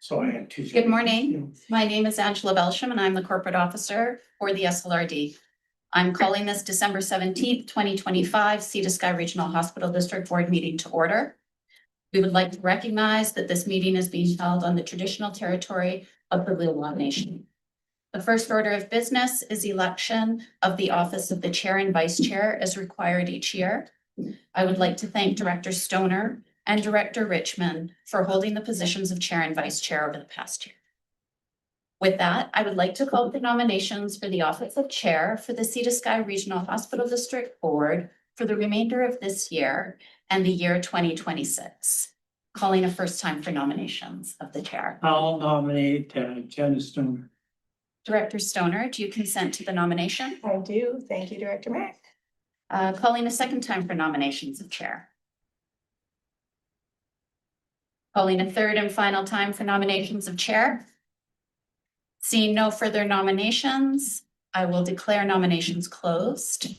So I had two. Good morning. My name is Angela Belsham and I'm the corporate officer for the SLRD. I'm calling this December 17th, 2025 Sea to Sky Regional Hospital District Board meeting to order. We would like to recognize that this meeting is being held on the traditional territory of the Lillooet Nation. The first order of business is election of the office of the chair and vice chair as required each year. I would like to thank Director Stoner and Director Richmond for holding the positions of chair and vice chair over the past year. With that, I would like to call the nominations for the office of chair for the Sea to Sky Regional Hospital District Board for the remainder of this year and the year 2026. Calling a first time for nominations of the chair. I'll nominate Jenna Stoner. Director Stoner, do you consent to the nomination? I do. Thank you, Director Mack. Calling a second time for nominations of chair. Calling a third and final time for nominations of chair. Seeing no further nominations, I will declare nominations closed.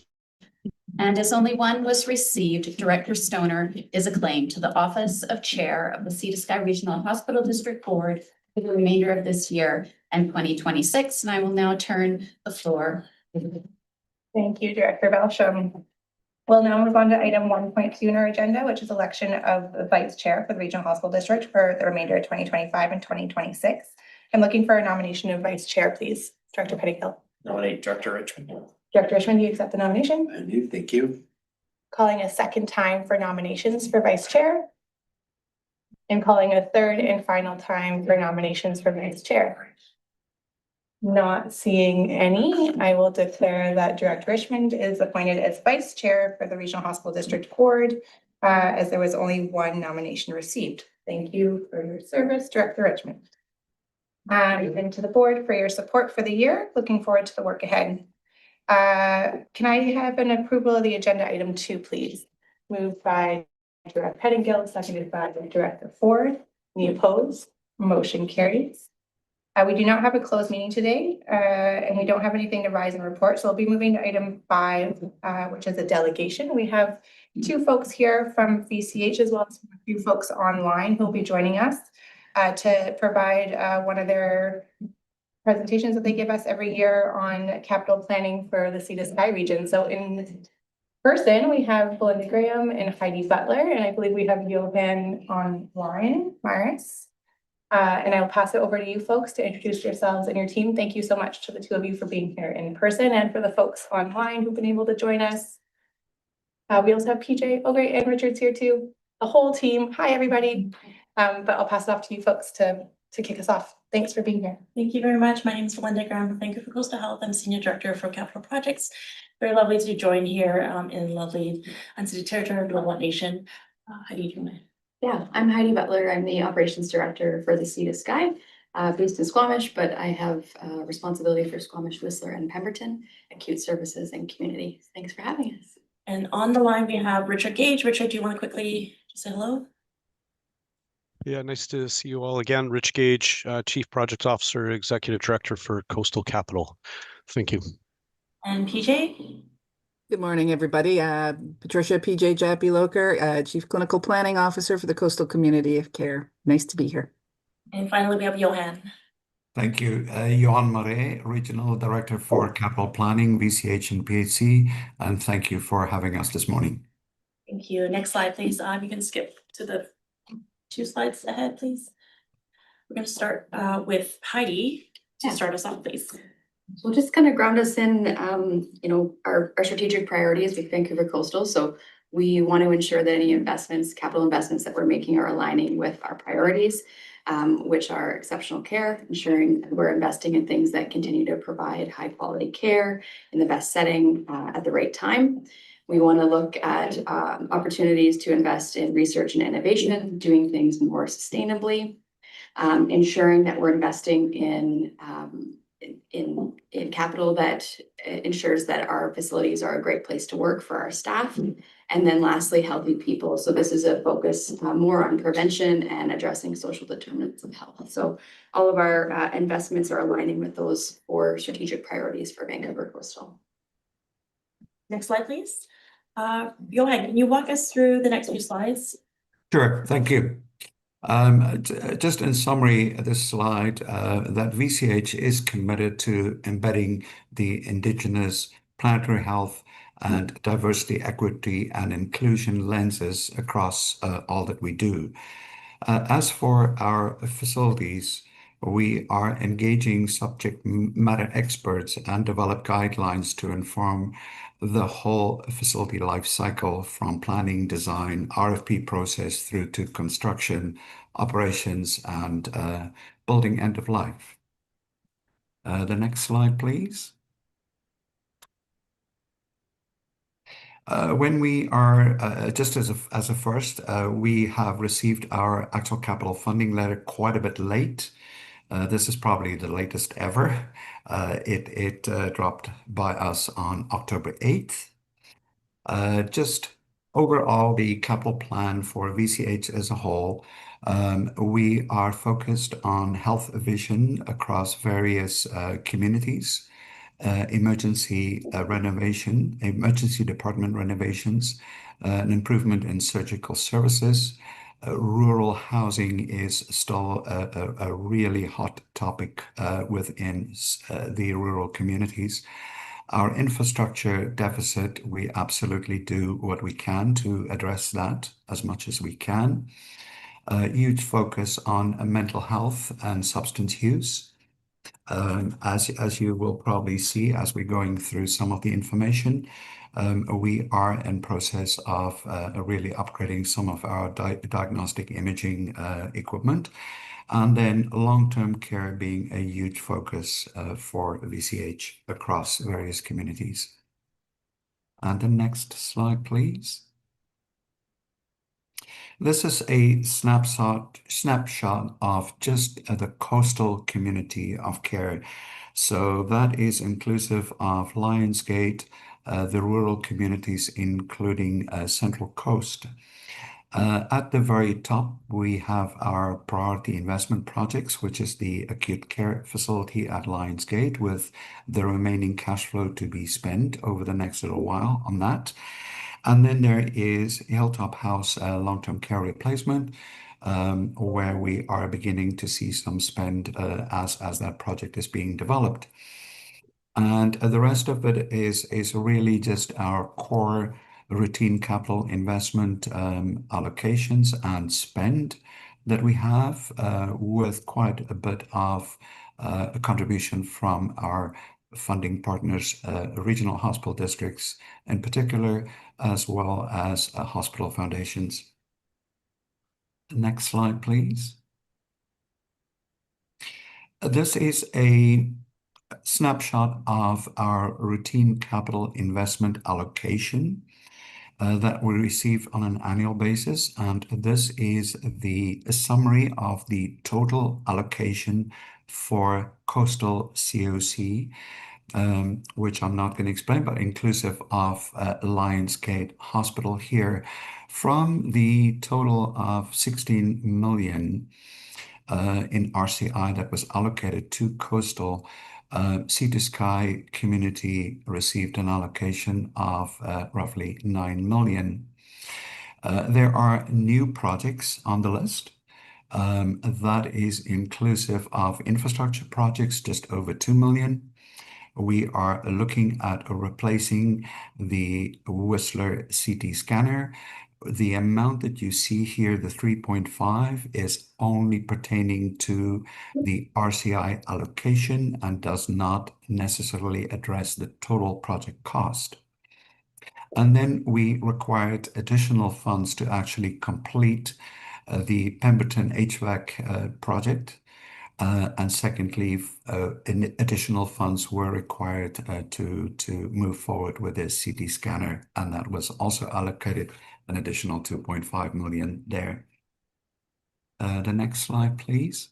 And as only one was received, Director Stoner is acclaimed to the office of chair of the Sea to Sky Regional Hospital District Board for the remainder of this year and 2026. And I will now turn the floor. Thank you, Director Belsham. We'll now move on to item 1.2 in our agenda, which is election of the vice chair for the Regional Hospital District for the remainder of 2025 and 2026. I'm looking for a nomination of vice chair, please. Director Pettigill. Nominate Director Richmond. Director Richmond, do you accept the nomination? I do, thank you. Calling a second time for nominations for vice chair. And calling a third and final time for nominations for vice chair. Not seeing any, I will declare that Director Richmond is appointed as vice chair for the Regional Hospital District Board, as there was only one nomination received. Thank you for your service, Director Richmond. And to the board for your support for the year. Looking forward to the work ahead. Can I have an approval of the agenda item 2, please? Moved by Director Pettigill, seconded by Director Ford. Any opposed? Motion carries. We do not have a closed meeting today, and we don't have anything to rise and report. So we'll be moving to item 5, which is a delegation. We have 2 folks here from VCH as well as a few folks online who will be joining us to provide one of their presentations that they give us every year on capital planning for the Sea to Sky region. So in person, we have Belinda Graham and Heidi Butler, and I believe we have Johan online, Maris. And I'll pass it over to you folks to introduce yourselves and your team. Thank you so much to the 2 of you for being here in person and for the folks online who've been able to join us. We also have PJ, Ogre, and Richard's here too. The whole team. Hi, everybody. But I'll pass it off to you folks to kick us off. Thanks for being here. Thank you very much. My name is Belinda Graham from Vancouver Coastal Health. I'm Senior Director for Capital Projects. Very lovely to join here in lovely unceded territory of the Lillooet Nation. How do you do it? Yeah, I'm Heidi Butler. I'm the Operations Director for the Sea to Sky, based in Squamish, but I have responsibility for Squamish-Lillooet and Pemberton, Acute Services and Community. Thanks for having us. And on the line, we have Richard Gage. Richard, do you want to quickly say hello? Yeah, nice to see you all again. Rich Gage, Chief Project Officer, Executive Director for Coastal Capital. Thank you. And PJ? Good morning, everybody. Patricia PJ Jappy-Loker, Chief Clinical Planning Officer for the Coastal Community of Care. Nice to be here. And finally, we have Johan. Thank you. Johan Marais, Regional Director for Capital Planning, VCH and PHC, and thank you for having us this morning. Thank you. Next slide, please. You can skip to the 2 slides ahead, please. We're going to start with Heidi to start us off, please. So we'll just kind of ground us in, our strategic priorities with Vancouver Coastal. So we want to ensure that any investments, capital investments that we're making are aligning with our priorities, which are exceptional care, ensuring that we're investing in things that continue to provide high quality care in the best setting at the right time. We want to look at opportunities to invest in research and innovation, doing things more sustainably, ensuring that we're investing in capital that ensures that our facilities are a great place to work for our staff. And then lastly, healthy people. So this is a focus more on prevention and addressing social determinants of health. So all of our investments are aligning with those 4 strategic priorities for Vancouver Coastal. Next slide, please. Johan, can you walk us through the next few slides? Sure, thank you. Just in summary, this slide, that VCH is committed to embedding the Indigenous planetary health and diversity, equity, and inclusion lenses across all that we do. As for our facilities, we are engaging subject matter experts and develop guidelines to inform the whole facility life cycle from planning, design, RFP process through to construction, operations, and building end of life. The next slide, please. When we are, just as a first, we have received our actual capital funding letter quite a bit late. This is probably the latest ever. It dropped by us on October 8th. Just overall, the capital plan for VCH as a whole, we are focused on health vision across various communities. Emergency department renovations, an improvement in surgical services. Rural housing is still a really hot topic within the rural communities. Our infrastructure deficit, we absolutely do what we can to address that as much as we can. A huge focus on mental health and substance use. As you will probably see as we're going through some of the information, we are in process of really upgrading some of our diagnostic imaging equipment, and then long-term care being a huge focus for VCH across various communities. And the next slide, please. This is a snapshot of just the coastal community of care. So that is inclusive of Lionsgate, the rural communities, including Central Coast. At the very top, we have our priority investment projects, which is the acute care facility at Lionsgate, with the remaining cash flow to be spent over the next little while on that. And then there is Hilltop House long-term care replacement, where we are beginning to see some spend as that project is being developed. And the rest of it is really just our core routine capital investment allocations and spend that we have, with quite a bit of a contribution from our funding partners, regional hospital districts in particular, as well as hospital foundations. Next slide, please. This is a snapshot of our routine capital investment allocation that we receive on an annual basis. And this is the summary of the total allocation for coastal COC, which I'm not going to explain, but inclusive of Lionsgate Hospital here. From the total of 16 million in RCI that was allocated to coastal, Sea to Sky community received an allocation of roughly 9 million. There are new projects on the list. That is inclusive of infrastructure projects, just over 2 million. We are looking at replacing the Whistler CT scanner. The amount that you see here, the 3.5, is only pertaining to the RCI allocation and does not necessarily address the total project cost. And then we required additional funds to actually complete the Pemberton HVAC project. And secondly, additional funds were required to move forward with this CT scanner, and that was also allocated an additional 2.5 million there. The next slide, please.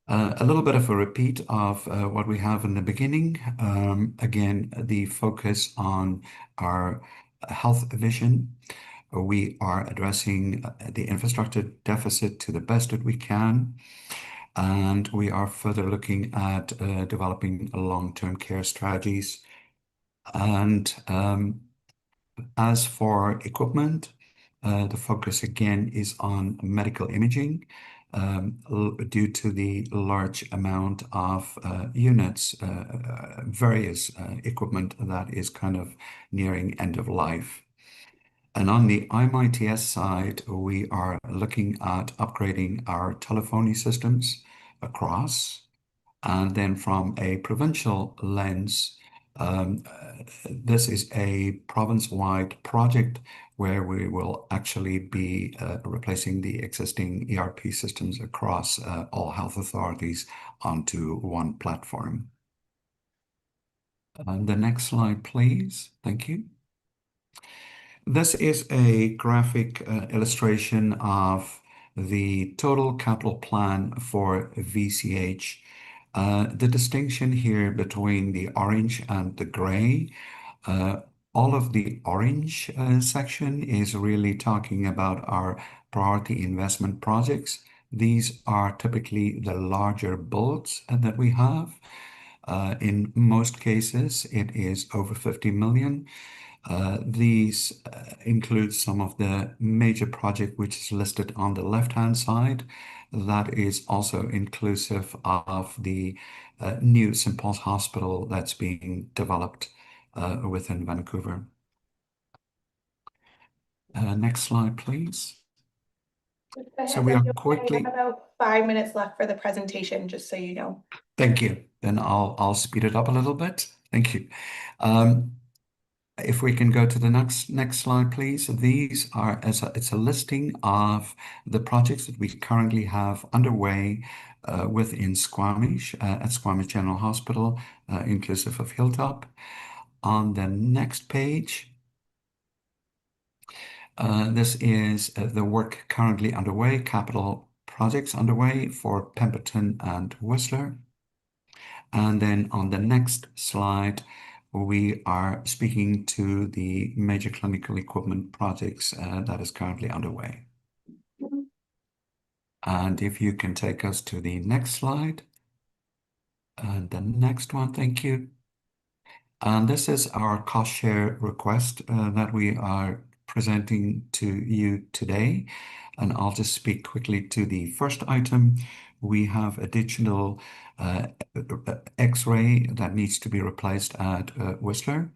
A little bit of a repeat of what we have in the beginning. Again, the focus on our health vision. We are addressing the infrastructure deficit to the best that we can, and we are further looking at developing long-term care strategies. And as for equipment, The focus again is on medical imaging due to the large amount of units, various equipment that is kind of nearing end of life. And on the IMITS side, we are looking at upgrading our telephony systems across. And then from a provincial lens, this is a province-wide project where we will actually be replacing the existing ERP systems across all health authorities onto one platform. And the next slide, please. Thank you. This is a graphic illustration of the total capital plan for VCH. The distinction here between the orange and the gray, all of the orange section is really talking about our priority investment projects. These are typically the larger bullets that we have. In most cases, it is over 50 million. These include some of the major project which is listed on the left-hand side. That is also inclusive of the new St. Paul's Hospital that's being developed within Vancouver. Next slide, please. So we are quickly. We have about 5 minutes left for the presentation, just so you know. Thank you. Then I'll speed it up a little bit. Thank you. If we can go to the next slide, please. These are it's a listing of the projects that we currently have underway within Squamish at Squamish General Hospital, inclusive of Hilltop. On the next page, this is the work currently underway, capital projects underway for Pemberton and Whistler. And then on the next slide, we are speaking to the major clinical equipment projects that is currently underway. And if you can take us to the next slide. And the next one, thank you. And this is our cost share request that we are presenting to you today. And I'll just speak quickly to the first item. We have additional X-ray that needs to be replaced at Whistler,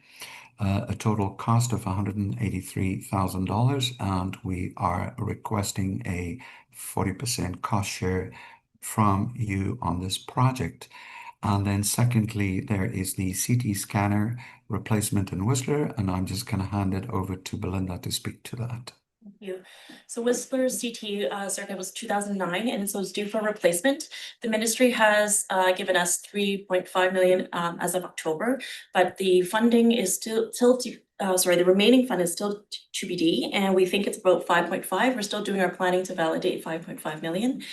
a total cost of $183,000, and we are requesting a 40% cost share from you on this project. And then secondly, there is the CT scanner replacement in Whistler, and I'm just going to hand it over to Belinda to speak to that. Thank you. So Whistler's CT circuit was 2009, and so it's due for replacement. The ministry has given us 3.5 million as of October, but the funding is still the remaining fund is still TBD, and we think it's about 5.5. We're still doing our planning to validate 5.5 million.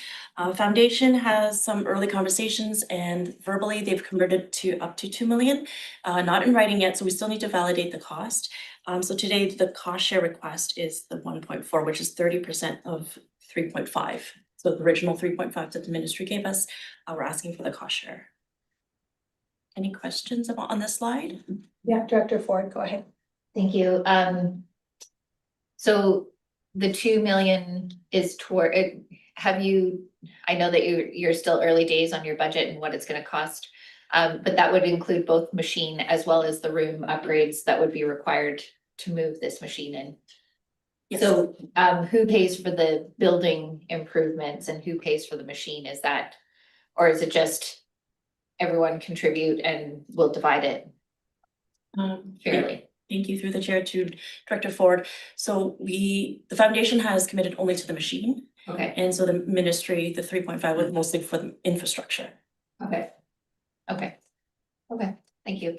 Foundation has some early conversations, and verbally they've converted to up to 2 million, not in writing yet, so we still need to validate the cost. So today the cost share request is the 1.4, which is 30% of 3.5. So the original 3.5 that the ministry gave us, we're asking for the cost share. Any questions on this slide? Yeah, Director Ford, go ahead. Thank you. So the 2 million is toward, I know that you're still early days on your budget and what it's going to cost. But that would include both machine as well as the room upgrades that would be required to move this machine in. Yes. So who pays for the building improvements and who pays for the machine? Is that, or is it just everyone contribute and we'll divide it fairly? Thank you through the chair to Director Ford. So the foundation has committed only to the machine. Okay. And so the ministry, the 3.5 was mostly for the infrastructure. Okay. Thank you.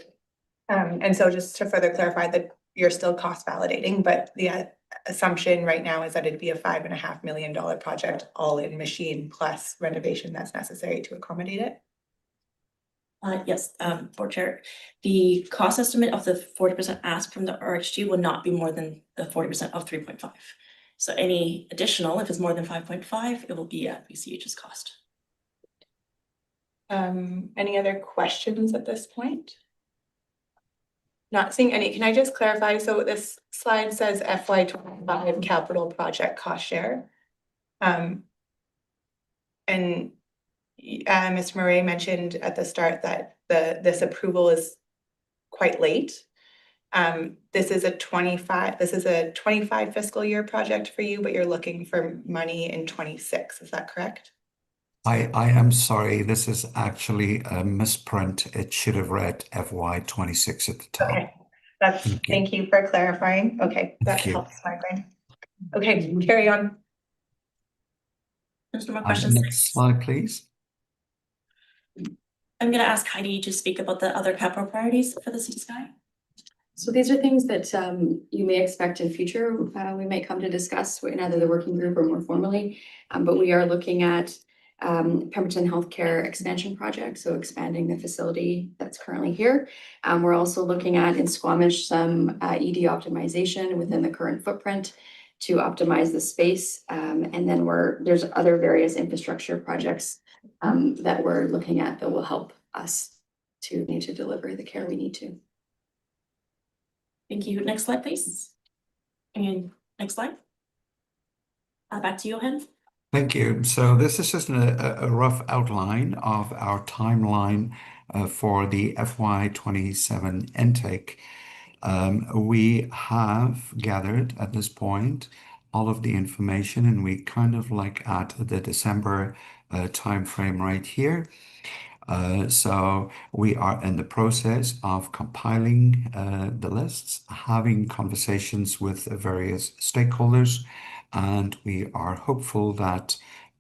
And so just to further clarify that you're still cost validating, but the assumption right now is that it'd be a $5.5 million project, all in machine plus renovation that's necessary to accommodate it. Yes, Board Chair, the cost estimate of the 40% ask from the RHD will not be more than the 40% of 3.5. So any additional, if it's more than 5.5, it will be at VCH's cost. Any other questions at this point? Not seeing any. Can I just clarify? So this slide says FY 25 capital project cost share. And Mr. Murray mentioned at the start that this approval is quite late. This is a 25 fiscal year project for you, but you're looking for money in 26. Is that correct? I am sorry, this is actually a misprint. It should have read FY 26 at the top. Okay, Thank you. thank you for clarifying. Okay, that Thank you. helps my brain. Okay, carry on. There's no more questions. Next slide, please. I'm gonna ask Heidi to speak about the other capital priorities for the Sea to Sky. So these are things that you may expect in future. We might come to discuss in either the working group or more formally. But we are looking at Pemberton Healthcare expansion project, so expanding the facility that's currently here. We're also looking at in Squamish some ED optimization within the current footprint to optimize the space. And then there's other various infrastructure projects that we're looking at that will help us to need to deliver the care we need to. Thank you. Next slide, please. And next slide. Back to you, Johan. Thank you. So this is just a rough outline of our timeline for the FY 27 intake. We have gathered at this point all of the information, and we kind of like at the December timeframe right here. So we are in the process of compiling the lists, having conversations with various stakeholders, and we are hopeful that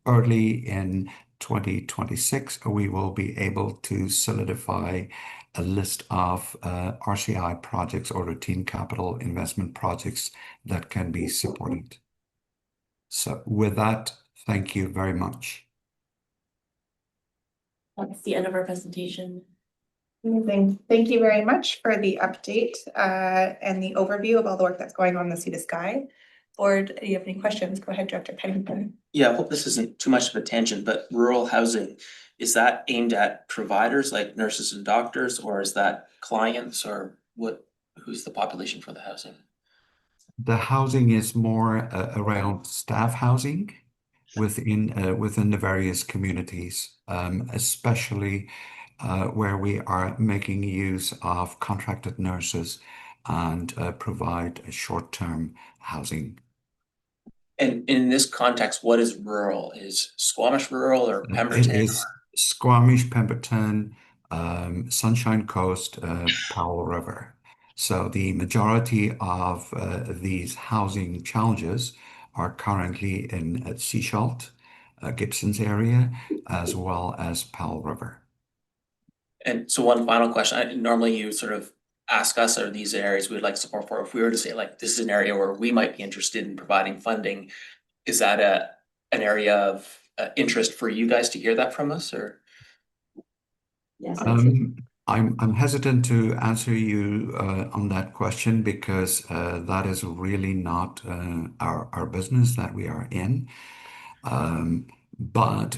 early in 2026 we will be able to solidify a list of RCI projects or routine capital investment projects that can be supported. So with that, thank you very much. That's the end of our presentation. Amazing. Thank you very much for the update and the overview of all the work that's going on in the Sea to Sky. Board, do you have any questions? Go ahead, Director Pennington. Yeah, I hope this isn't too much of a tangent, but rural housing, is that aimed at providers like nurses and doctors, or is that clients, or who's the population for the housing? The housing is more around staff housing within the various communities, especially where we are making use of contracted nurses and provide short-term housing. And in this context, what is rural? Is Squamish rural or Pemberton? It is Squamish, Pemberton, Sunshine Coast, Powell River. So the majority of these housing challenges are currently in Seashalt, Gibson's area, as well as Powell River. And so one final question, normally you sort of ask us, are these areas we'd like support for? If we were to say like, this is an area where we might be interested in providing funding, is that an area of interest for you guys to hear that from us, or? Yes. I'm hesitant to answer you on that question because that is really not our business that we are in. But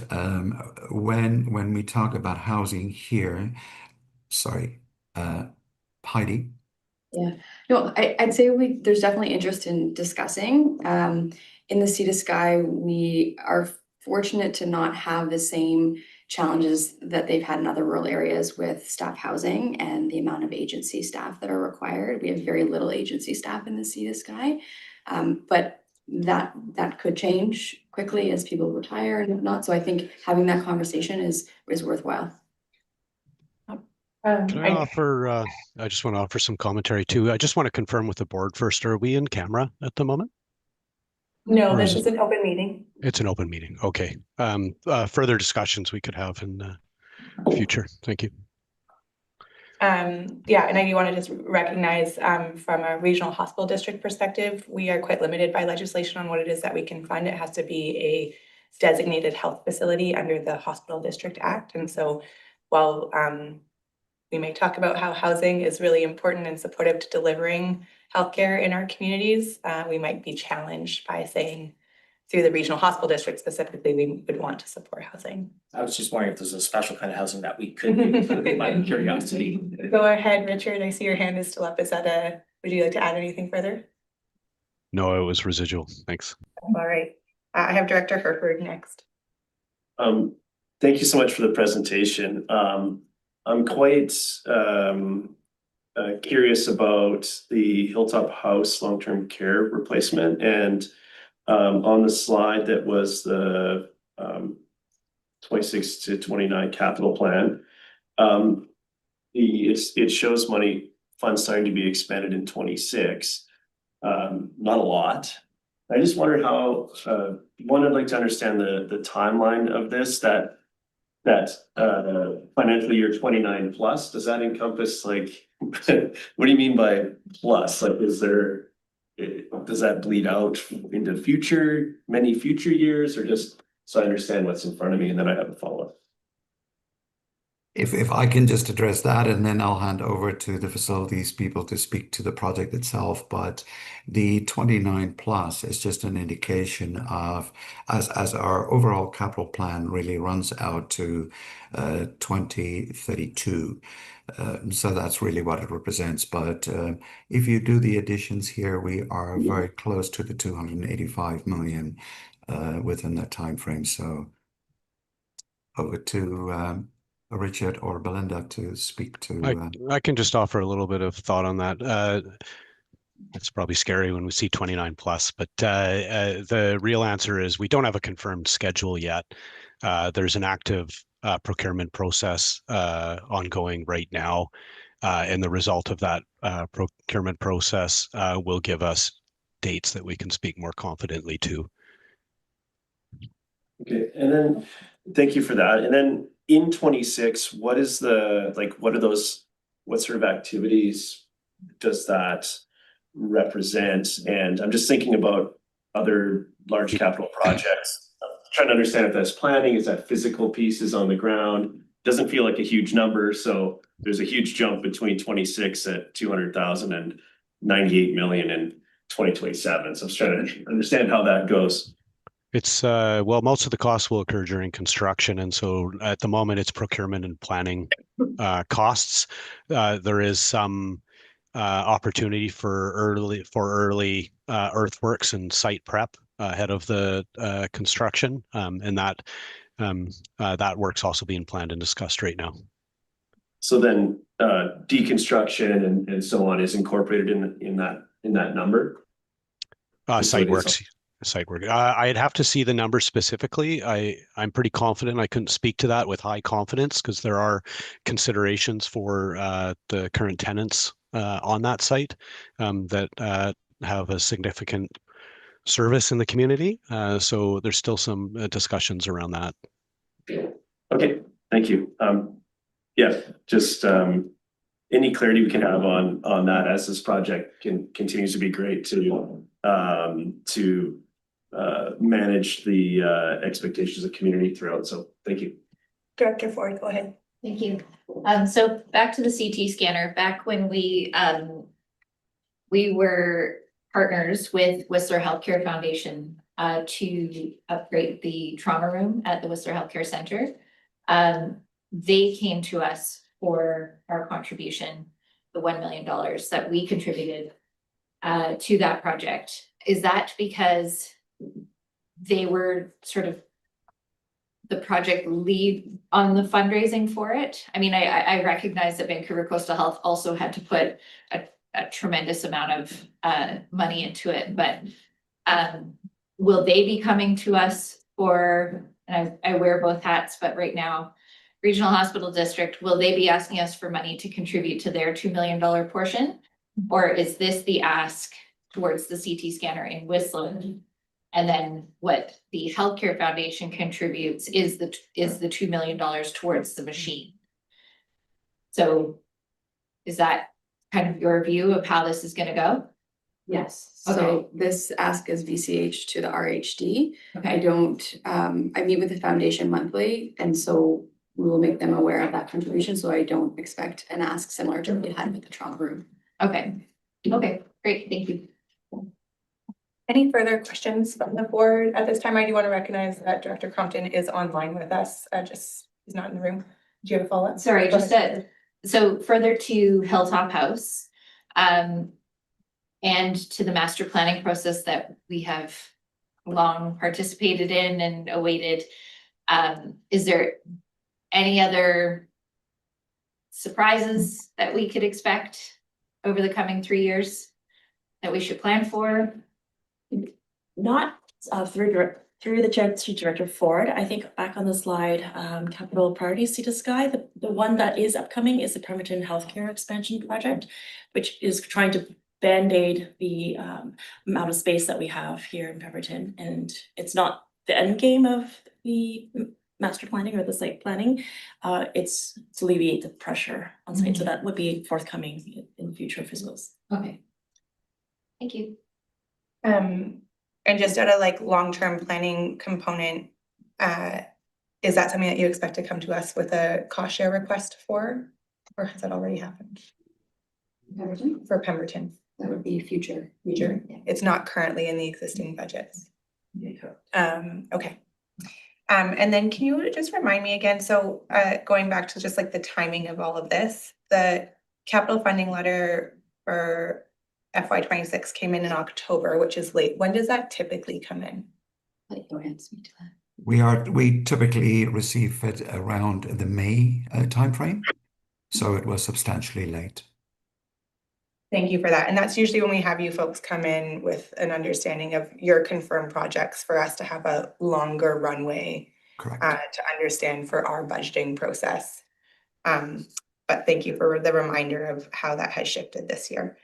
when we talk about housing here, sorry, Heidi. Yeah, no, I'd say there's definitely interest in discussing. In the Sea to Sky, we are fortunate to not have the same challenges that they've had in other rural areas with staff housing and the amount of agency staff that are required. We have very little agency staff in the Sea to Sky, but that could change quickly as people retire and whatnot. So I think having that conversation is worthwhile. Can I offer, I just want to offer some commentary too. I just want to confirm with the board first, are we in camera at the moment? No, Or this is is an open meeting. It's an open meeting. Okay. Further discussions we could have in the future. Thank you. Yeah, and I do want to just recognize from a regional hospital district perspective, we are quite limited by legislation on what it is that we can fund. It has to be a designated health facility under the Hospital District Act. And so while we may talk about how housing is really important and supportive to delivering healthcare in our communities, we might be challenged by saying through the regional hospital district specifically, we would want to support housing. I was just wondering if there's a special kind of housing that we could do, by curiosity. Go ahead, Richard. I see your hand is still up. Would you like to add anything further? No, it was residual. Thanks. All right. I have Director Herford next. Thank you so much for the presentation. I'm quite curious about the Hilltop House long-term care replacement, and on the slide that was the 26 to 29 capital plan, it shows funds starting to be expended in 26. Not a lot. I just wondered how, I'd like to understand the timeline of this, that financial year 29 plus, does that encompass like, what do you mean by plus? Like, does that bleed out into many future years, or just so I understand what's in front of me, and then I have a follow-up? If I can just address that, and then I'll hand over to the facilities people to speak to the project itself. But the 29 plus is just an indication of, as our overall capital plan really runs out to 2032. So that's really what it represents. But if you do the additions here, we are very close to the 285 million within that time frame. So over to Richard or Belinda to speak to. I can just offer a little bit of thought on that. It's probably scary when we see 29 plus, but the real answer is we don't have a confirmed schedule yet. There's an active procurement process ongoing right now, and the result of that procurement process will give us dates that we can speak more confidently to. Okay, and then thank you for that. And then in 26, what sort of activities does that represent? And I'm just thinking about other large capital projects. I'm trying to understand if that's planning, is that physical pieces on the ground? Doesn't feel like a huge number, so there's a huge jump between 26 at 200,000 and 98 million in 2027. So I'm just trying to understand how that goes. It's well, most of the costs will occur during construction, and so at the moment it's procurement and planning costs. There is some opportunity for early earthworks and site prep ahead of the construction, and that work's also being planned and discussed right now. So then deconstruction and so on is incorporated in that number? Site work. I'd have to see the number specifically. I'm pretty confident. I couldn't speak to that with high confidence because there are considerations for the current tenants on that site that have a significant service in the community. So there's still some discussions around that. Okay, thank you. Yeah, just any clarity we can have on that as this project continues to be great to manage the expectations of community throughout. So thank you. Director Ford, go ahead. Thank you. So back to the CT scanner, back when we were partners with Whistler Healthcare Foundation to upgrade the trauma room at the Whistler Healthcare Center. They came to us for our contribution, the $1 million that we contributed to that project. Is that because they were sort of the project lead on the fundraising for it? I mean, I recognize that Vancouver Coastal Health also had to put a tremendous amount of money into it, but will they be coming to us for, and I wear both hats, but right now, Regional Hospital District, will they be asking us for money to contribute to their $2 million portion? Or is this the ask towards the CT scanner in Whistler? And then what the Healthcare Foundation contributes is the $2 million towards the machine. So is that kind of your view of how this is going to go? Yes, Okay. so this ask is VCH to the RHD. Okay. I meet with the foundation monthly, and so we will make them aware of that contribution, so I don't expect an ask similar to what we had with the trauma room. Okay. Okay, great, thank you. Any further questions from the board? At this time, I do want to recognize that Director Crompton is online with us, just, he's not in the room. Do you have a follow-up? Sorry, Go just ahead. so further to Hilltop House. And to the master planning process that we have long participated in and awaited. Is there any other surprises that we could expect over the coming 3 years that we should plan for? Not through the chair to Director Ford. I think back on the slide, capital priorities, see the sky. The one that is upcoming is the Pemberton Healthcare Expansion Project, which is trying to band-aid the amount of space that we have here in Pemberton. And it's not the end game of the master planning or the site planning. It's to alleviate the pressure on site. So that would be forthcoming in future fiscals. Okay. Thank you. And just at a like long-term planning component, is that something that you expect to come to us with a cost share request for? Or has that already happened? Pemberton? For Pemberton? That would be future. Future. Yeah. It's not currently in the existing budgets. Okay. And then can you just remind me again, so going back to just like the timing of all of this, the capital funding letter for FY26 came in October, which is late. When does that typically come in? Let your hand speak to that. We typically receive it around the May timeframe, so it was substantially late. Thank you for that. And that's usually when we have you folks come in with an understanding of your confirmed projects for us to have a longer runway Correct. to understand for our budgeting process. But thank you for the reminder of how that has shifted this year.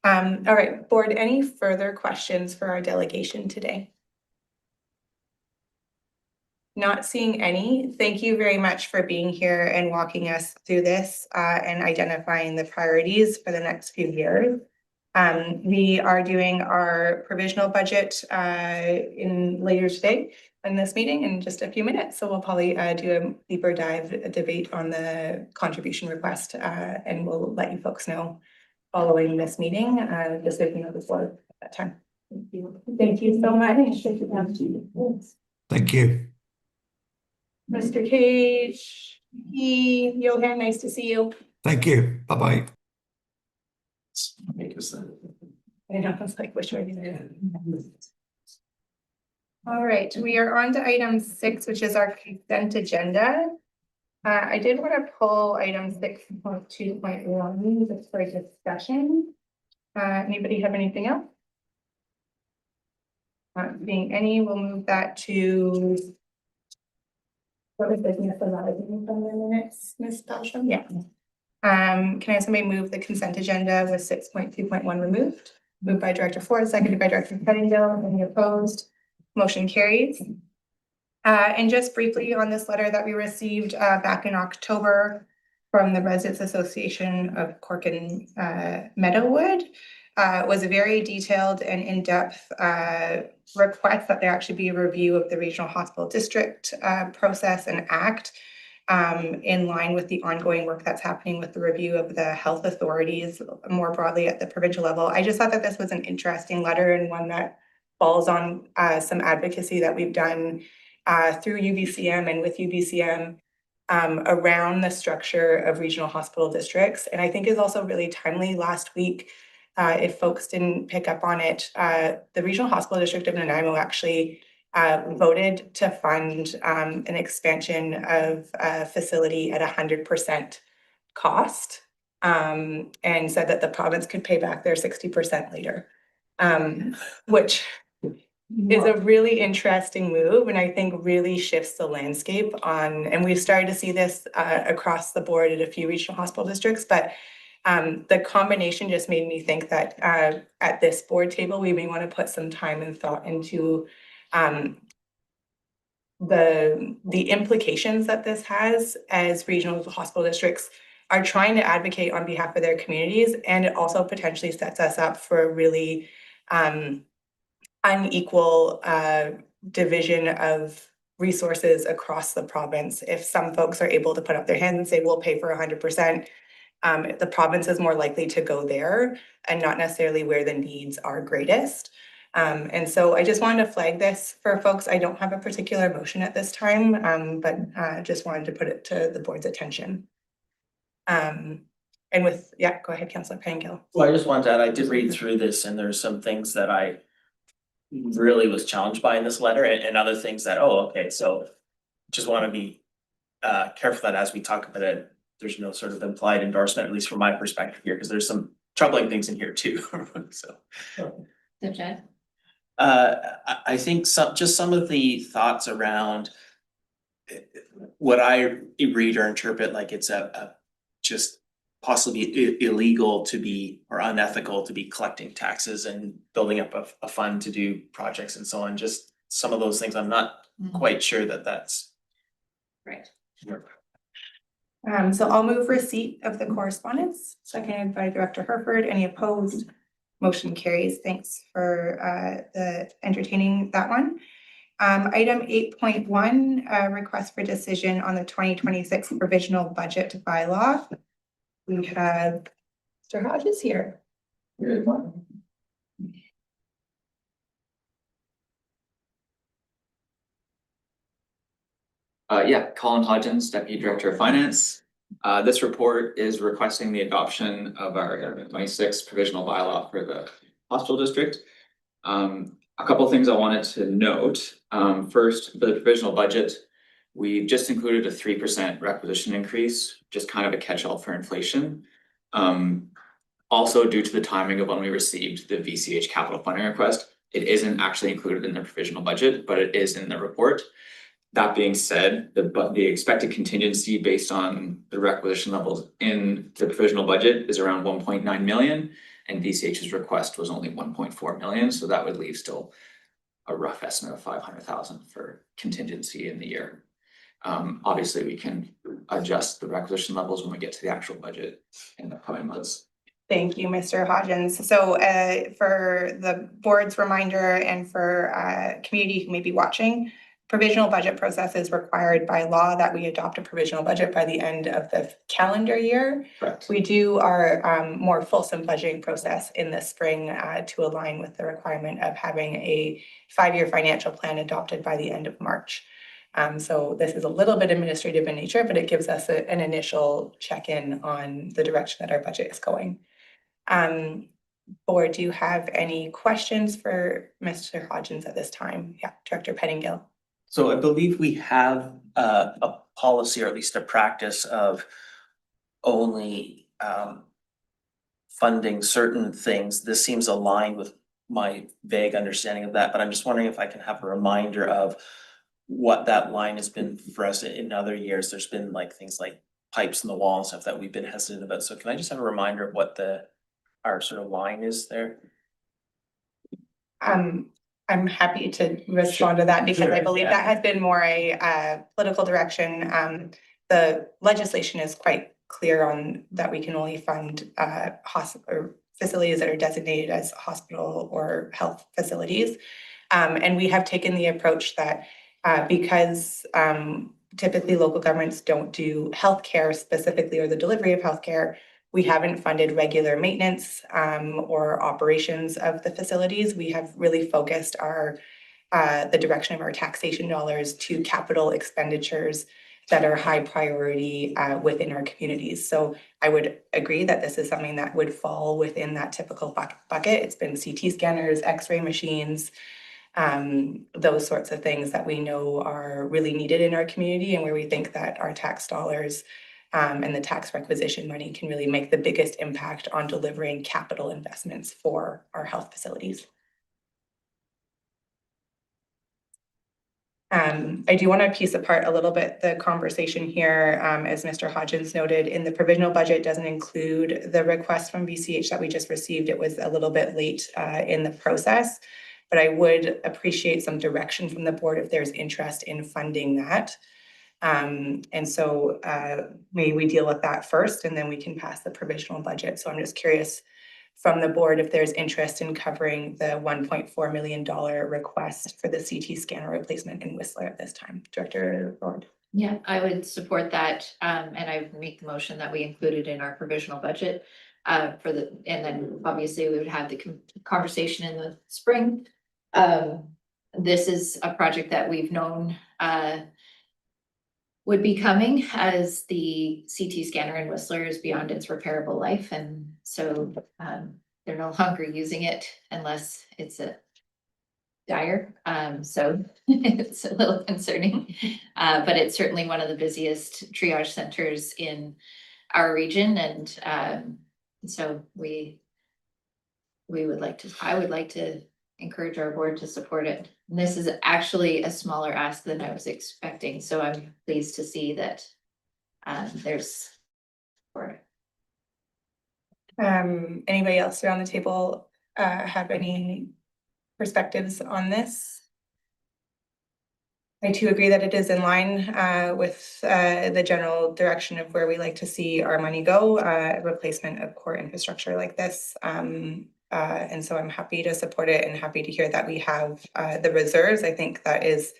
All right, board, any further questions for our delegation today? Not seeing any. Thank you very much for being here and walking us through this and identifying the priorities for the next few years. We are doing our provisional budget in later today in this meeting in just a few minutes. So we'll probably do a deeper dive debate on the contribution request and we'll let you folks know following this meeting, just so you know before that time. Thank you. Thank you so much. Thank you. Mr. Cage, Johan, nice to see you. Thank you. Bye-bye. Make us that. I know, I was like, which way did it? All right, we are on to item 6, which is our consent agenda. I did want to pull item 6.2.1 just for discussion. Anybody have anything else? Not being any, we'll move that to. What was business arising from the minutes, Ms. Belsham? Yeah. Can I have somebody move the consent agenda with 6.2.1 removed? Moved by Director Ford, seconded by Director Pettingale. Any opposed? Motion carries. And just briefly on this letter that we received back in October from the Residents Association of Cork and Meadowood, was a very detailed and in-depth request that there actually be a review of the regional hospital district process and act in line with the ongoing work that's happening with the review of the health authorities more broadly at the provincial level. I just thought that this was an interesting letter and one that falls on some advocacy that we've done through UBCM and with UBCM around the structure of regional hospital districts. And I think is also really timely. Last week, if folks didn't pick up on it, the Regional Hospital District of Nanaimo actually voted to fund an expansion of a facility at 100% cost and said that the province could pay back their 60% later, which is a really interesting move and I think really shifts the landscape on, and we've started to see this across the board at a few regional hospital districts, but the combination just made me think that at this board table, we may want to put some time and thought into the implications that this has as regional hospital districts are trying to advocate on behalf of their communities, and it also potentially sets us up for a really unequal division of resources across the province. If some folks are able to put up their hands and say, we'll pay for 100%, the province is more likely to go there and not necessarily where the needs are greatest. And so I just wanted to flag this for folks. I don't have a particular motion at this time, but just wanted to put it to the board's attention. And with, yeah, go ahead, Councillor Pangill. Well, I just wanted to add, I did read through this and there's some things that I really was challenged by in this letter and other things that, oh, okay, so just want to be careful that as we talk about it, there's no sort of implied endorsement, at least from my perspective here, because there's some troubling things in here too, so. So Chad? I think some of the thoughts around what I read or interpret like it's a just possibly illegal to be or unethical to be collecting taxes and building up a fund to do projects and so on. Just some of those things, I'm not quite sure that that's. Right. So I'll move receipt of the correspondence, seconded by Director Herford. Any opposed? Motion carries. Thanks for the entertaining that one. Item 8.1, request for decision on the 2026 provisional budget bylaw. We have Mr. Hodges here. Good morning. Colin Hodgins, Deputy Director of Finance. This report is requesting the adoption of our 2026 provisional bylaw for the hospital district. A couple of things I wanted to note. First, for the provisional budget, we've just included a 3% requisition increase, just kind of a catch-all for inflation. Also, due to the timing of when we received the VCH capital funding request, it isn't actually included in the provisional budget, but it is in the report. That being said, the expected contingency based on the requisition levels in the provisional budget is around 1.9 million, and VCH's request was only 1.4 million, so that would leave still a rough estimate of 500,000 for contingency in the year. Obviously, we can adjust the requisition levels when we get to the actual budget in the coming months. Thank you, Mr. Hodgins. So for the board's reminder and for community who may be watching, provisional budget process is required by law that we adopt a provisional budget by the end of the calendar year. Correct. We do our more fulsome budgeting process in the spring to align with the requirement of having a 5-year financial plan adopted by the end of March. So this is a little bit administrative in nature, but it gives us an initial check-in on the direction that our budget is going. Board, do you have any questions for Mr. Hodgins at this time? Yeah, Director Pettingill. So I believe we have a policy or at least a practice of only funding certain things. This seems aligned with my vague understanding of that, but I'm just wondering if I can have a reminder of what that line has been for us in other years. There's been like things like pipes in the wall and stuff that we've been hesitant about. So can I just have a reminder of what our sort of line is there? I'm happy to respond to that because I believe that has been more a political direction. The legislation is quite clear on that we can only fund hospital facilities that are designated as hospital or health facilities. And we have taken the approach that because typically local governments don't do healthcare specifically or the delivery of healthcare, we haven't funded regular maintenance or operations of the facilities. We have really focused the direction of our taxation dollars to capital expenditures that are high priority within our communities. So I would agree that this is something that would fall within that typical bucket. It's been CT scanners, X-ray machines, those sorts of things that we know are really needed in our community and where we think that our tax dollars and the tax requisition money can really make the biggest impact on delivering capital investments for our health facilities. I do want to piece apart a little bit the conversation here. As Mr. Hodgins noted, in the provisional budget doesn't include the request from VCH that we just received. It was a little bit late in the process, but I would appreciate some direction from the board if there's interest in funding that. And so maybe we deal with that first and then we can pass the provisional budget. So I'm just curious from the board if there's interest in covering the $1.4 million request for the CT scanner replacement in Whistler at this time. Director Ford. Yeah, I would support that. And I would make the motion that we included in our provisional budget and then obviously we would have the conversation in the spring This is a project that we've known would be coming as the CT scanner in Whistler is beyond its repairable life, and so they're no longer using it unless it's a dire. So it's a little concerning, but it's certainly one of the busiest triage centers in our region, and so I would like to encourage our board to support it. And this is actually a smaller ask than I was expecting, so I'm pleased to see that there's for it. Anybody else around the table have any perspectives on this? I too agree that it is in line with the general direction of where we like to see our money go, replacement of core infrastructure like this. And so I'm happy to support it and happy to hear that we have the reserves. I think that is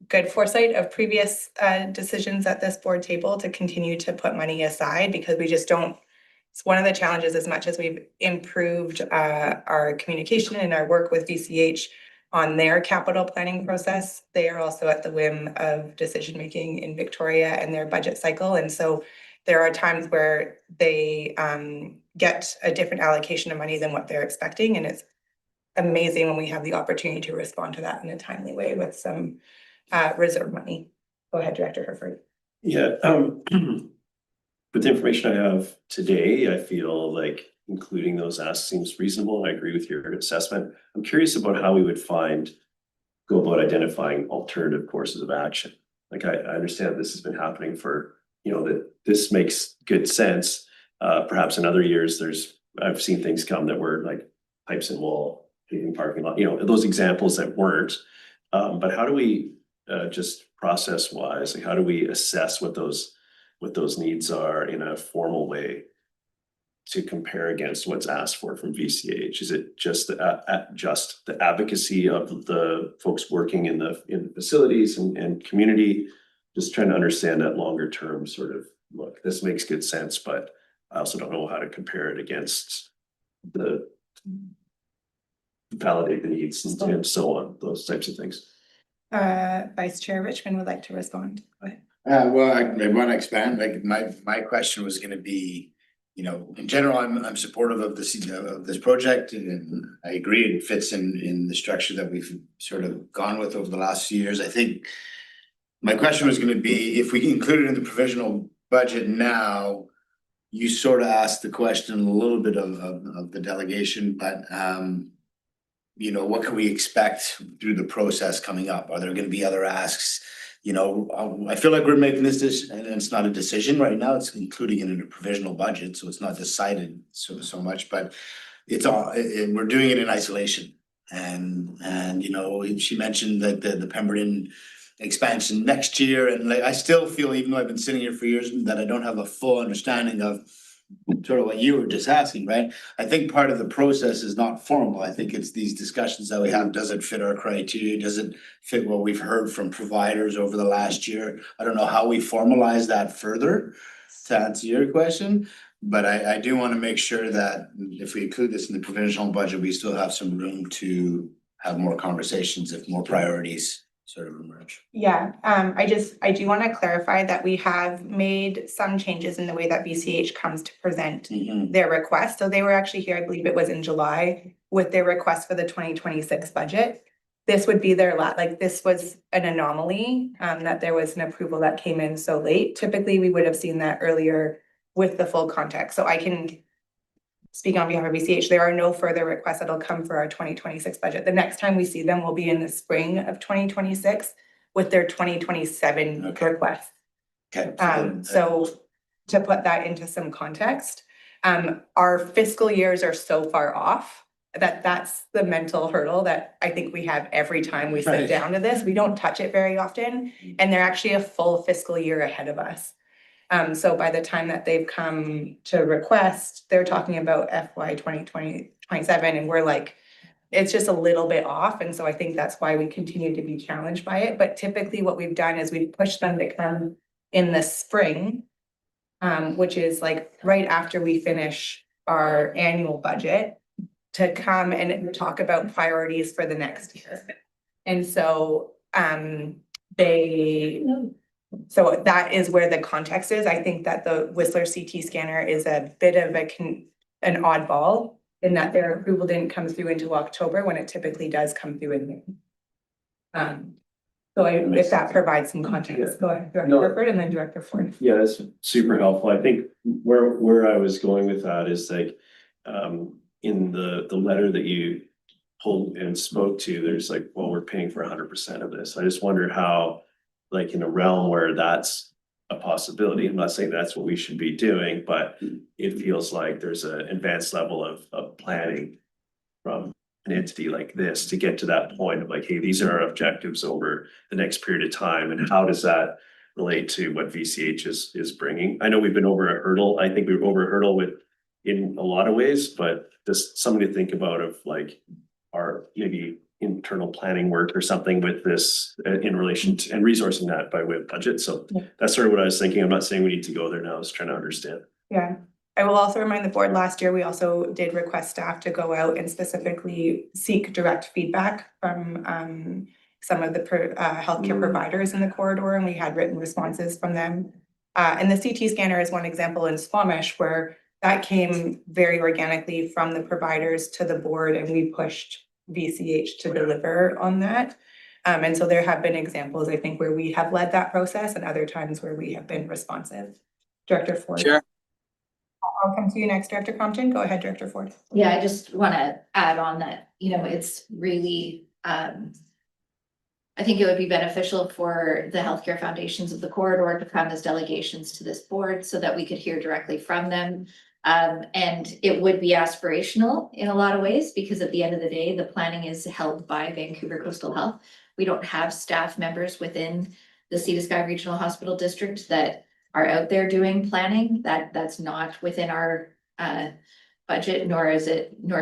good foresight of previous decisions at this board table to continue to put money aside, because we just don't. It's one of the challenges, as much as we've improved our communication and our work with VCH on their capital planning process, they are also at the whim of decision-making in Victoria and their budget cycle. And so there are times where they get a different allocation of money than what they're expecting. And it's amazing when we have the opportunity to respond to that in a timely way with some reserve money. Go ahead, Director Herford. Yeah, with the information I have today, I feel like including those asks seems reasonable. I agree with your assessment. I'm curious about how we would go about identifying alternative courses of action. Like I understand this has been happening for, that this makes good sense. Perhaps in other years, I've seen things come that were like pipes and wall, paving parking lot, those examples that weren't. But how do we just process wise, like how do we assess what those needs are in a formal way to compare against what's asked for from VCH? Is it just the advocacy of the folks working in the facilities and community? Just trying to understand that longer term sort of look. This makes good sense, but I also don't know how to compare it against the validate the needs and so on, those types of things. Vice Chair Richmond would like to respond. Go ahead. Well, I want to expand. Like my question was going to be, in general, I'm supportive of this project, and I agree it fits in the structure that we've sort of gone with over the last few years. I think my question was going to be, if we include it in the provisional budget now, you sort of asked the question a little bit of the delegation, but what can we expect through the process coming up? Are there going to be other asks? I feel like we're making this decision, and it's not a decision right now. It's including it in a provisional budget, so it's not decided so much. But it's all we're doing it in isolation. And she mentioned that the Pemberton expansion next year, and I still feel, even though I've been sitting here for years, that I don't have a full understanding of sort of what you were just asking, right? I think part of the process is not formal. I think it's these discussions that we have. Does it fit our criteria? Does it fit what we've heard from providers over the last year? I don't know how we formalize that further to answer your question, but I do want to make sure that if we include this in the provisional budget, we still have some room to have more conversations if more priorities sort of emerge. Yeah, I do want to clarify that we have made some changes in the way that VCH comes to present their request. So they were actually here, I believe it was in July, with their request for the 2026 budget. This would be their this was an anomaly, that there was an approval that came in so late. Typically, we would have seen that earlier with the full context. So I can speak on behalf of VCH, there are no further requests that'll come for our 2026 budget. The next time we see them will be in the spring of 2026 with their 2027 requests. Okay. So to put that into some context, our fiscal years are so far off that's the mental hurdle that I think we have every time we sit down to this. We don't touch it very often, and they're actually a full fiscal year ahead of us. So by the time that they've come to request, they're talking about FY 2027, and we're like, it's just a little bit off. And so I think that's why we continue to be challenged by it. But typically what we've done is we've pushed them to come in the spring, which is like right after we finish our annual budget. to come and talk about priorities for the next year. And so, so that is where the context is. I think that the Whistler CT scanner is a bit of an oddball in that their approval didn't come through until October when it typically does come through in May. So if that provides some context, go ahead, Director Herford and then Director Ford. Yeah, that's super helpful. I think where I was going with that is like, in the letter that you pulled and spoke to, there's like, well, we're paying for 100% of this. I just wonder how, like in a realm where that's a possibility, I'm not saying that's what we should be doing, but it feels like there's an advanced level of planning from an entity like this to get to that point of like, hey, these are our objectives over the next period of time, and how does that relate to what VCH is bringing? I know we've been over a hurdle. I think we're over a hurdle in a lot of ways, but just something to think about of like our maybe internal planning work or something with this in relation to and resourcing that by way of budget. So that's sort of what I was thinking. I'm not saying we need to go there now. I was trying to understand. Yeah. I will also remind the board, last year, we also did request staff to go out and specifically seek direct feedback from some of the healthcare providers in the corridor, and we had written responses from them. And the CT scanner is one example in Squamish where that came very organically from the providers to the board, and we pushed VCH to deliver on that. And so there have been examples, I think, where we have led that process and other times where we have been responsive. Director Ford. Sure. I'll come to you next, Director Compton. Go ahead, Director Ford. Yeah, I just want to add on that, it's really, I think it would be beneficial for the healthcare foundations of the corridor to come as delegations to this board so that we could hear directly from them. And it would be aspirational in a lot of ways, because at the end of the day, the planning is held by Vancouver Coastal Health. We don't have staff members within the Sea to Sky Regional Hospital District that are out there doing planning. That's not within our budget, nor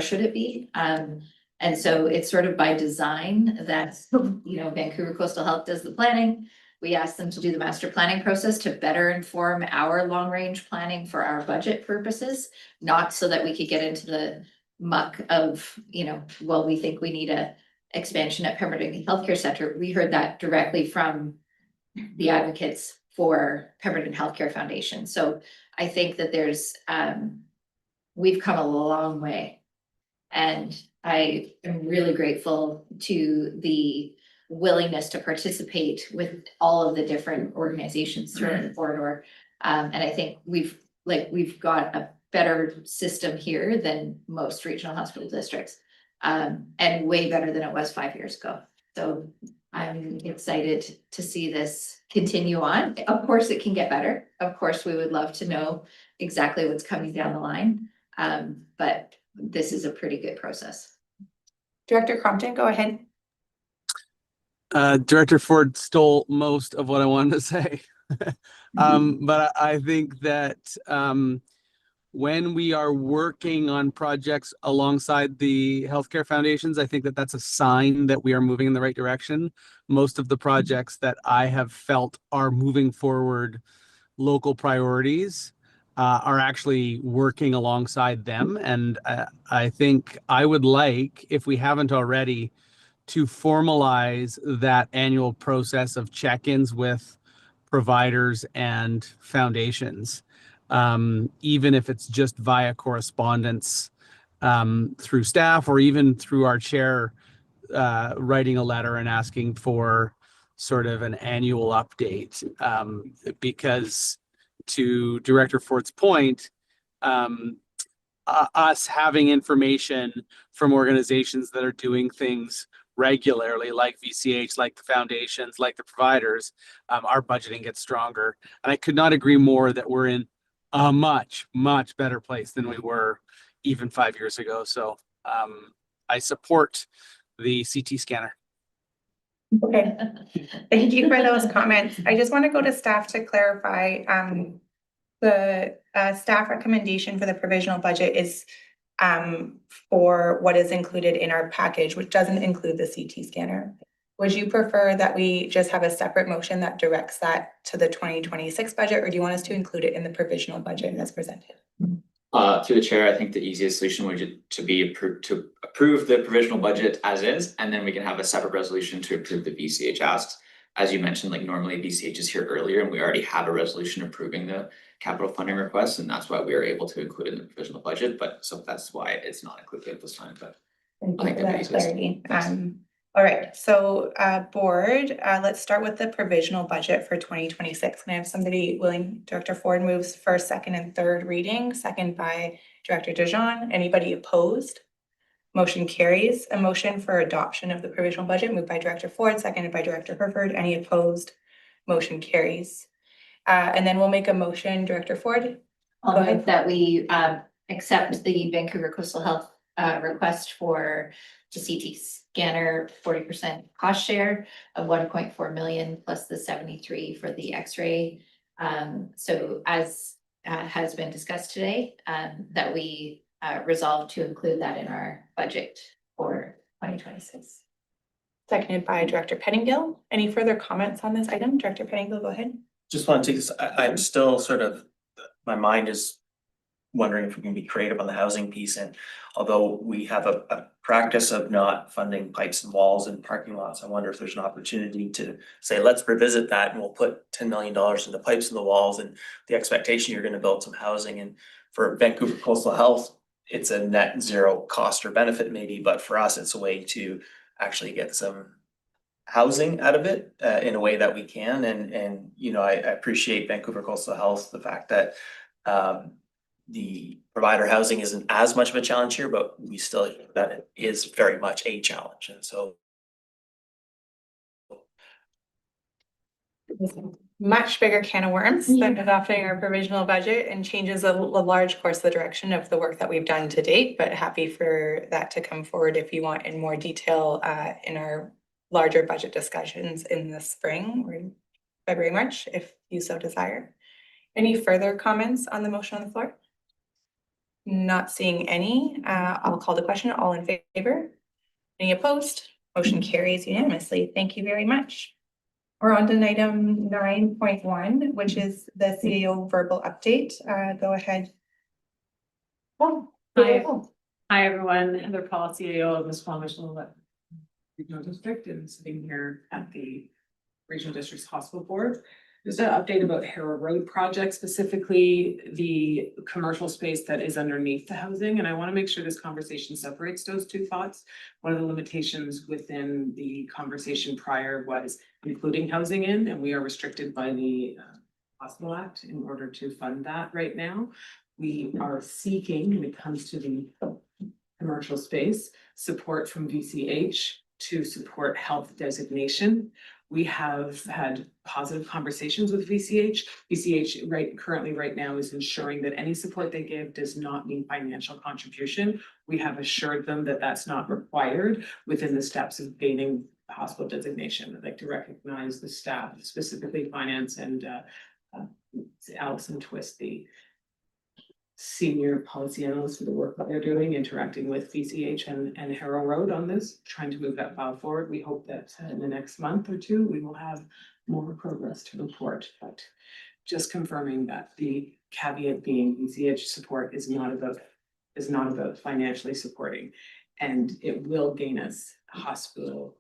should it be. And so it's sort of by design that, Vancouver Coastal Health does the planning. We ask them to do the master planning process to better inform our long-range planning for our budget purposes, not so that we could get into the muck of, well, we think we need a expansion at Pemberton Healthcare Center. We heard that directly from the advocates for Pemberton Healthcare Foundation. So I think that we've come a long way, and I am really grateful to the willingness to participate with all of the different organizations throughout the corridor. And I think we've got a better system here than most regional hospital districts, and way better than it was 5 years ago. So I'm excited to see this continue on. Of course, it can get better. Of course, we would love to know exactly what's coming down the line. But this is a pretty good process. Director Compton, go ahead. Director Ford stole most of what I wanted to say. But I think that when we are working on projects alongside the healthcare foundations, I think that that's a sign that we are moving in the right direction. Most of the projects that I have felt are moving forward local priorities are actually working alongside them. And I think I would like, if we haven't already, to formalize that annual process of check-ins with providers and foundations, even if it's just via correspondence through staff, or even through our chair writing a letter and asking for sort of an annual update. Because to Director Ford's point, us having information from organizations that are doing things regularly, like VCH, like the foundations, like the providers, our budgeting gets stronger. And I could not agree more that we're in a much, much better place than we were even 5 years ago. So I support the CT scanner. Okay, thank you for those comments. I just want to go to staff to clarify. The staff recommendation for the provisional budget is for what is included in our package, which doesn't include the CT scanner. Would you prefer that we just have a separate motion that directs that to the 2026 budget, or do you want us to include it in the provisional budget as presented? Through the chair, I think the easiest solution would to approve the provisional budget as is, and then we can have a separate resolution to approve the VCH asks. As you mentioned, like normally VCH is here earlier and we already have a resolution approving the capital funding request, and that's why we are able to include it in the provisional budget, but so that's why it's not included at this time, but. Thank I you think for that that makes sense. clarity. All right, so board, let's start with the provisional budget for 2026. Can I have somebody willing? Director Ford moves first, second, and third reading, second by Director DeJean. Anybody opposed? Motion carries. A motion for adoption of the provisional budget moved by Director Ford, seconded by Director Herford. Any opposed? Motion carries. And then we'll make a motion, Director Ford. I'll Go ahead. move that we accept the Vancouver Coastal Health request for the CT scanner 40% cost share of 1.4 million plus the 73 for the X-ray. So as has been discussed today, that we resolve to include that in our budget for 2026. Seconded by Director Pettingill. Any further comments on this item? Director Pettingill, go ahead. Just want to take this, I'm still sort of, my mind is wondering if we can be creative on the housing piece, and although we have a practice of not funding pipes and walls and parking lots, I wonder if there's an opportunity to say, let's revisit that and we'll put $10 million into pipes and the walls, and the expectation you're gonna build some housing. And for Vancouver Coastal Health, it's a net zero cost or benefit maybe, but for us, it's a way to actually get some housing out of it in a way that we can. And you know, I appreciate Vancouver Coastal Health, the fact that the provider housing isn't as much of a challenge here, but we still, that it is very much a challenge. And so Much bigger can of worms than adopting our provisional budget, and changes a large course of the direction of the work that we've done to date, but happy for that to come forward if you want in more detail in our larger budget discussions in the spring or in February, March, if you so desire. Any further comments on the motion on the floor? Not seeing any. I'll call the question. All in favor? Any opposed? Motion carries unanimously. Thank you very much. We're on to item 9.1, which is the CAO verbal update. Go ahead. Hi, everyone. Heather Paul, CAO of the Squamish-Lillooet Regional District, and sitting here at the Regional District's Hospital Board. There's an update about Harrow Road project, specifically the commercial space that is underneath the housing. And I want to make sure this conversation separates those two thoughts. One of the limitations within the conversation prior was including housing in, and we are restricted by the Hospital Act in order to fund that right now. We are seeking, when it comes to the commercial space, support from VCH to support health designation. We have had positive conversations with VCH. VCH currently right now is ensuring that any support they give does not mean financial contribution. We have assured them that that's not required within the steps of gaining hospital designation. I'd like to recognize the staff, specifically finance and Allison Twist, the senior policy analyst, for the work that they're doing, interacting with VCH and Harrow Road on this, trying to move that file forward. We hope that in the next month or two, we will have more progress to report, but just confirming that the caveat being VCH support is not about financially supporting, and it will gain us hospital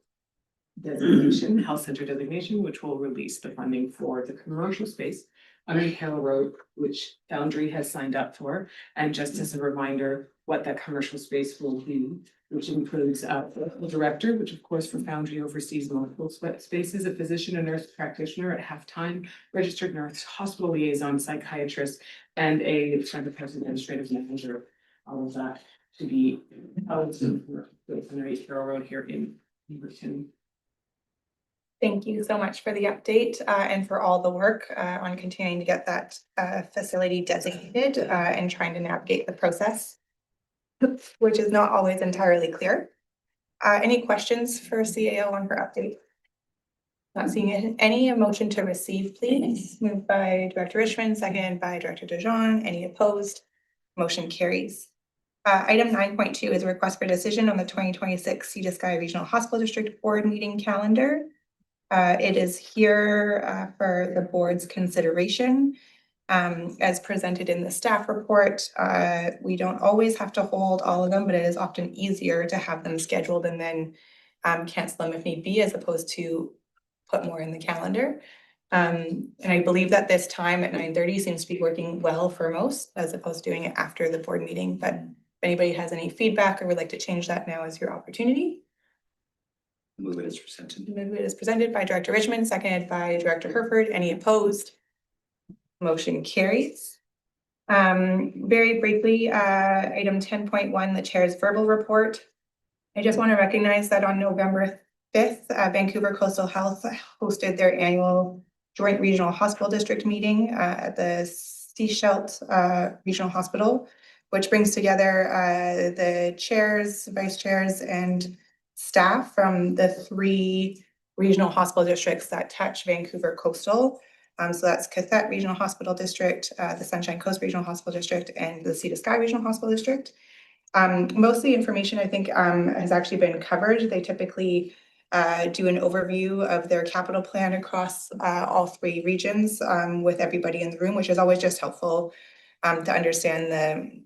designation, health center designation, which will release the funding for the commercial space underneath Harrow Road, which Foundry has signed up for. And just as a reminder, what that commercial space will be, which includes the director, which of course for Foundry oversees multiple spaces, a physician, a nurse practitioner at half-time, registered nurse, hospital liaison, psychiatrist, and a front of house administrative manager. All of that to be underneath Harrow Road here in Beaverton. Thank you so much for the update and for all the work on continuing to get that facility designated and trying to navigate the process, which is not always entirely clear. Any questions for CAO on her update? Not seeing any. A motion to receive, please. Moved by Director Richmond, seconded by Director DeJean. Any opposed? Motion carries. Item 9.2 is a request for decision on the 2026 Sea to Sky Regional Hospital District Board meeting calendar. It is here for the board's consideration. as presented in the staff report. We don't always have to hold all of them, but it is often easier to have them scheduled and then cancel them if need be, as opposed to put more in the calendar. And I believe that this time at 9:30 seems to be working well for most, as opposed to doing it after the board meeting. But if anybody has any feedback or would like to change that, now is your opportunity. Move it as presented. Move it as presented by Director Richmond, seconded by Director Herford. Any opposed? Motion carries. Very briefly, item 10.1, the chair's verbal report. I just want to recognize that on November 5th, Vancouver Coastal Health hosted their annual Joint Regional Hospital District meeting at the Sechelt Regional Hospital, which brings together the chairs, vice chairs, and staff from the 3 regional hospital districts that touch Vancouver Coastal. So that's Cathette Regional Hospital District, the Sunshine Coast Regional Hospital District, and the Sea to Sky Regional Hospital District. Most of the information, I think, has actually been covered. They typically do an overview of their capital plan across all 3 regions with everybody in the room, which is always just helpful to understand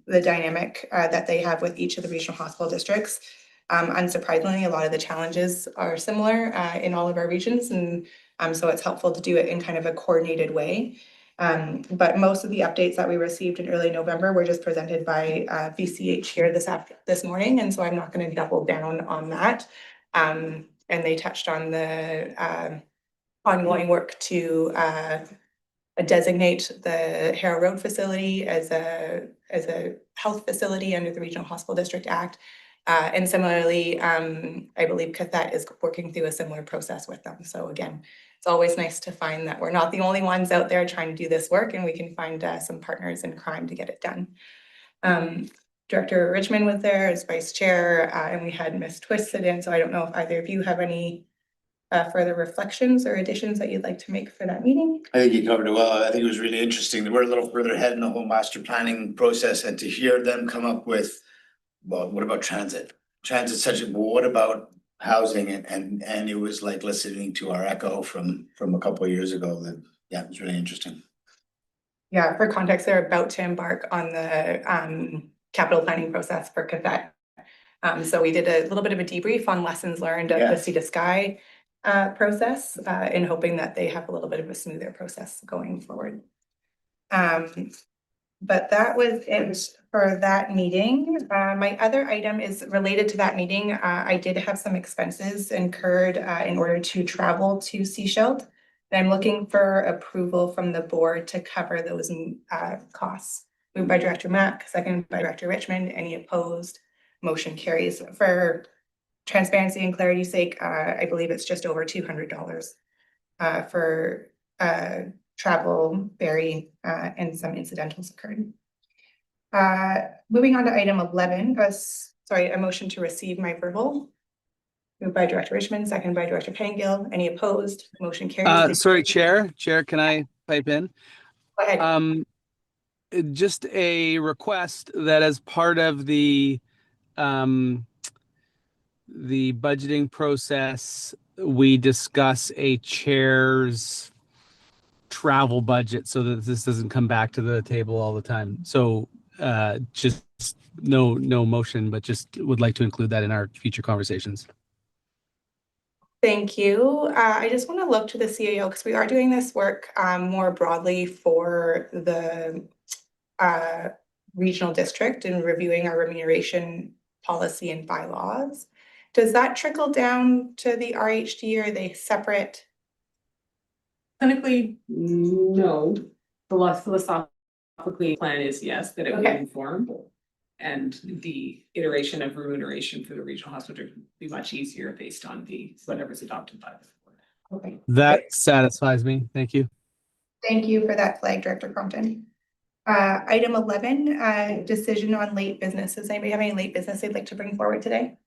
the dynamic that they have with each of the regional hospital districts. Unsurprisingly, a lot of the challenges are similar in all of our regions, and so it's helpful to do it in kind of a coordinated way. But most of the updates that we received in early November were just presented by VCH here this morning, and so I'm not going to double down on that. And they touched on the ongoing work to designate the Harrow Road facility as a health facility under the Regional Hospital District Act. And similarly, I believe Cathette is working through a similar process with them. So again, it's always nice to find that we're not the only ones out there trying to do this work, and we can find some partners in crime to get it done. Director Richmond was there as vice chair, and we had Ms. Twist sit in. So I don't know if either of you have any further reflections or additions that you'd like to make for that meeting. I think you covered it well. I think it was really interesting. We're a little further ahead in the whole master planning process, and to hear them come up with, well, what about transit? Transit such a, well, what about housing? And it was like listening to our echo from a couple of years ago. That, yeah, it was really interesting. Yeah, for context, they're about to embark on the capital planning process for Cathette. So we did a little bit of a debrief on lessons learned of the Sea to Sky process, in hoping that they have a little bit of a smoother process going forward. But that was it for that meeting. My other item is related to that meeting. I did have some expenses incurred in order to travel to Sechelt. And I'm looking for approval from the board to cover those costs. Moved by Director Mack, seconded by Director Richmond. Any opposed? Motion carries. For transparency and clarity's sake, I believe it's just over $200 for travel, ferry, and some incidentals occurred. Moving on to item 11, a motion to receive my verbal. Moved by Director Richmond, seconded by Director Pangill. Any opposed? Motion carries. Sorry, Chair, can I pipe in? Go ahead. Just a request that as part of the budgeting process, we discuss a chair's travel budget so that this doesn't come back to the table all the time. So just no motion, but just would like to include that in our future conversations. Thank you. I just want to look to the CAO because we are doing this work more broadly for the regional district and reviewing our remuneration policy and bylaws. Does that trickle down to the RHD, or are they separate? Clinically, no. Philosophically, plan is yes, that it would inform. And the iteration of remuneration for the regional hospital would be much easier based on the whatever's adopted by the board. Okay. That satisfies me. Thank you. Thank you for that flag, Director Crompton. Item 11, decision on late business. Does anybody have any late business they'd like to bring forward today?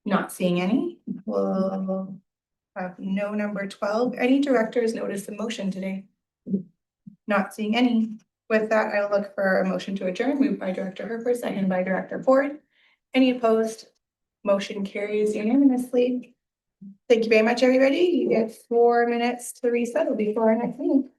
Not seeing any. We'll have no number 12. Any directors notice the motion today? Not seeing any. With that, I will look for a motion to adjourn. Moved by Director Herford, seconded by Director Ford. Any opposed? Motion carries unanimously. Thank you very much, everybody. You get 4 minutes to resettle before our next meeting.